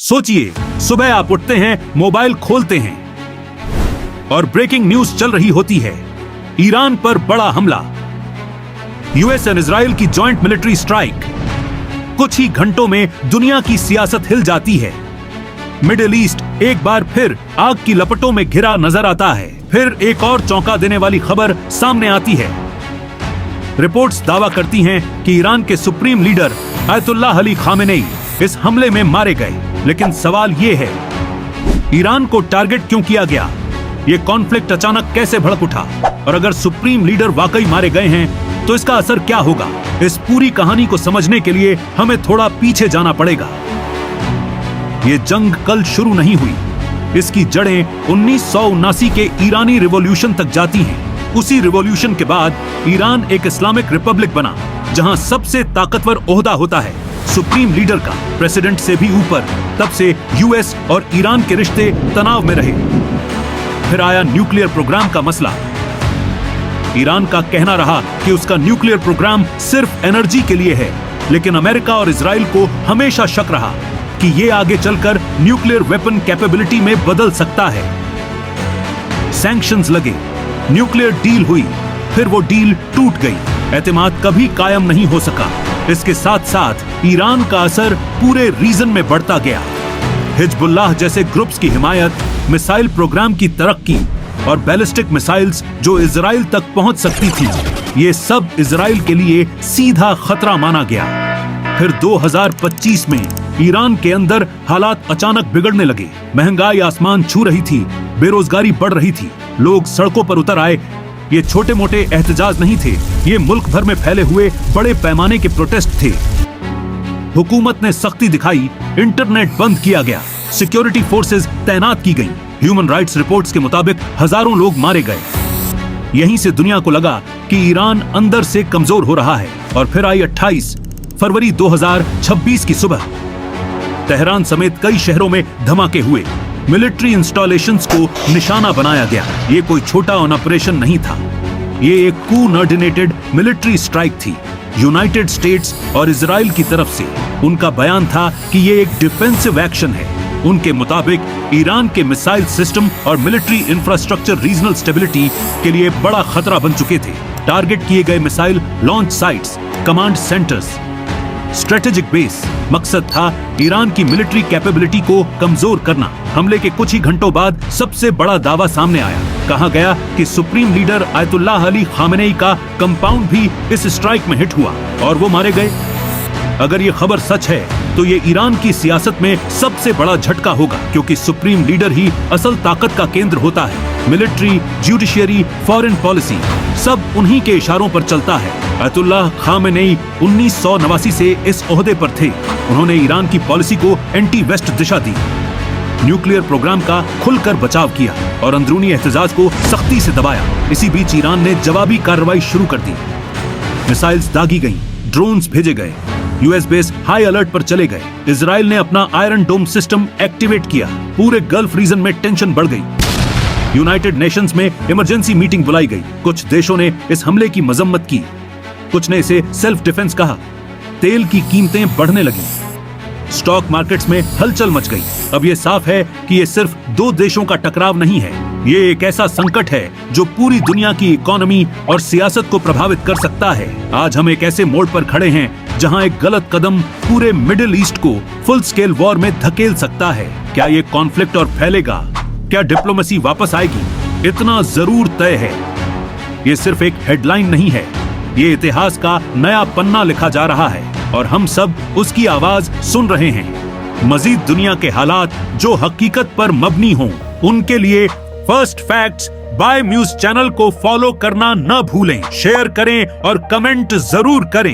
सोचिए, सुबह आप उठते हैं, मोबाइल खोलते हैं और ब्रेकिंग न्यूज चल रही होती है। ईरान पर बड़ा हमला, यूएस एंड इजराइल की जॉइंट मिलिट्री स्ट्राइक। कुछ ही घंटों में दुनिया की सियासत हिल जाती है। मिडिल ईस्ट एक बार फिर आग की लपटों में घिरा नजर आता है। फिर एक और चौंका देने वाली खबर सामने आती है। रिपोर्ट्स दावा करती हैं कि ईरान के supreme leader Ayatollah Ali Khamenei इस हमले में मारे गए। लेकिन सवाल ये है, ईरान को टारगेट क्यों किया गया? ये कॉन्फ्लिक्ट अचानक कैसे भड़क उठा? और अगर सुप्रीम लीडर वाकई मारे गए हैं तो इसका असर क्या होगा? इस पूरी कहानी को समझने के लिए हमें थोड़ा पीछे जाना पड़ेगा। ये जंग कल शुरू नहीं हुई। इसकी जड़ें 1979 के ईरानी रिवॉल्यूशन तक जाती हैं। उसी रिवॉल्यूशन के बाद ईरान एक इस्लामिक रिपब्लिक बना, जहां सबसे ताकतवर ओहदा होता है सुप्रीम लीडर का, प्रेसिडेंट से भी ऊपर। तब से यूएस और ईरान के रिश्ते तनाव में रहे। फिर आया न्यूक्लियर प्रोग्राम का मसला। ईरान का कहना रहा कि उसका न्यूक्लियर प्रोग्राम सिर्फ एनर्जी के लिए है, लेकिन अमेरिका और इजराइल को हमेशा शक रहा कि ये आगे चलकर न्यूक्लियर वेपन कैपेबिलिटी में बदल सकता है। सैंक्शंस लगे, न्यूक्लियर डील हुई, फिर वो डील टूट गई। एतमाद कभी कायम नहीं हो सका। इसके साथ साथ ईरान का असर पूरे रीजन में बढ़ता गया। हिजबुल्लाह जैसे ग्रुप्स की हिमायत, मिसाइल प्रोग्राम की तरक्की और बैलिस्टिक मिसाइल्स जो इजराइल तक पहुंच सकती थी, ये सब इजराइल के लिए सीधा खतरा माना गया। फिर 2025 में ईरान के अंदर हालात अचानक बिगड़ने लगे। महंगाई आसमान छू रही थी, बेरोजगारी बढ़ रही थी, लोग सड़कों पर उतर आए। ये छोटे मोटे एहतजाज नहीं थे, ये मुल्क भर में फैले हुए बड़े पैमाने के प्रोटेस्ट थे। हुकूमत ने सख्ती दिखाई, इंटरनेट बंद किया गया, सिक्योरिटी फोर्सेस तैनात की गईं। ह्यूमन राइट्स रिपोर्ट्स के मुताबिक हजारों लोग मारे गए। यहीं से दुनिया को लगा कि ईरान अंदर से कमजोर हो रहा है। और फिर आई 28 फरवरी 2026 की सुबह। तेहरान समेत कई शहरों में धमाके हुए, मिलिट्री इंस्टॉलेशंस को निशाना बनाया गया। ये कोई छोटा ऑपरेशन नहीं था, ये एक कोऑर्डिनेटेड मिलिट्री स्ट्राइक थी, यूनाइटेड स्टेट्स और इजराइल की तरफ से। उनका बयान था कि ये एक डिफेंसिव एक्शन है। उनके मुताबिक ईरान के मिसाइल सिस्टम और मिलिट्री इंफ्रास्ट्रक्चर रीजनल स्टेबिलिटी के लिए बड़ा खतरा बन चुके थे। टारगेट किए गए missile launch sites, command centres, strategic base. मकसद था ईरान की मिलिट्री कैपेबिलिटी को कमजोर करना। हमले के कुछ ही घंटों बाद सबसे बड़ा दावा सामने आया। कहा गया कि supreme leader Ayatollah Ali Khamenei का कंपाउंड भी इस स्ट्राइक में हिट हुआ और वो मारे गए। अगर ये खबर सच है तो ये ईरान की सियासत में सबसे बड़ा झटका होगा, क्योंकि सुप्रीम लीडर ही असल ताकत का केंद्र होता है। मिलिट्री, जुडिशियरी, फॉरेन पॉलिसी सब उन्हीं के इशारों पर चलता है। आयतुल्लाह खामेनेई 1989 से इस ओहदे पर थे। उन्होंने ईरान की पॉलिसी को एंटी वेस्ट दिशा दी, न्यूक्लियर प्रोग्राम का खुलकर बचाव किया और अंदरूनी एहतजाज को सख्ती से दबाया। इसी बीच ईरान ने जवाबी कार्रवाई शुरू कर दी। मिसाइल्स दागी गईं, ड्रोन्स भेजे गए, यूएस बेस हाई अलर्ट पर चले गए। इजराइल ने अपना आयरन डोम सिस्टम एक्टिवेट किया। पूरे गल्फ रीजन में टेंशन बढ़ गई। यूनाइटेड नेशंस में इमरजेंसी मीटिंग बुलाई गई। कुछ देशों ने इस हमले की मजम्मत की, कुछ ने इसे सेल्फ डिफेंस कहा। तेल की कीमतें बढ़ने लगी, स्टॉक मार्केट्स में हलचल मच गई। अब ये साफ है कि ये सिर्फ दो देशों का टकराव नहीं है, ये एक ऐसा संकट है जो पूरी दुनिया की इकोनॉमी और सियासत को प्रभावित कर सकता है। आज हम एक ऐसे मोड़ पर खड़े हैं जहां एक गलत कदम पूरे मिडिल ईस्ट को फुल स्केल वॉर में धकेल सकता है। क्या ये कॉन्फ्लिक्ट और फैलेगा? क्या डिप्लोमेसी वापस आएगी? इतना जरूर तय है, ये सिर्फ एक हेडलाइन नहीं है, ये इतिहास का नया पन्ना लिखा जा रहा है और हम सब उसकी आवाज सुन रहे हैं। मजीद दुनिया के हालात जो हकीकत पर मबनी हों, उनके लिए first facts by Muse channel को फॉलो करना न भूलें। शेयर करें और कमेंट जरूर करें।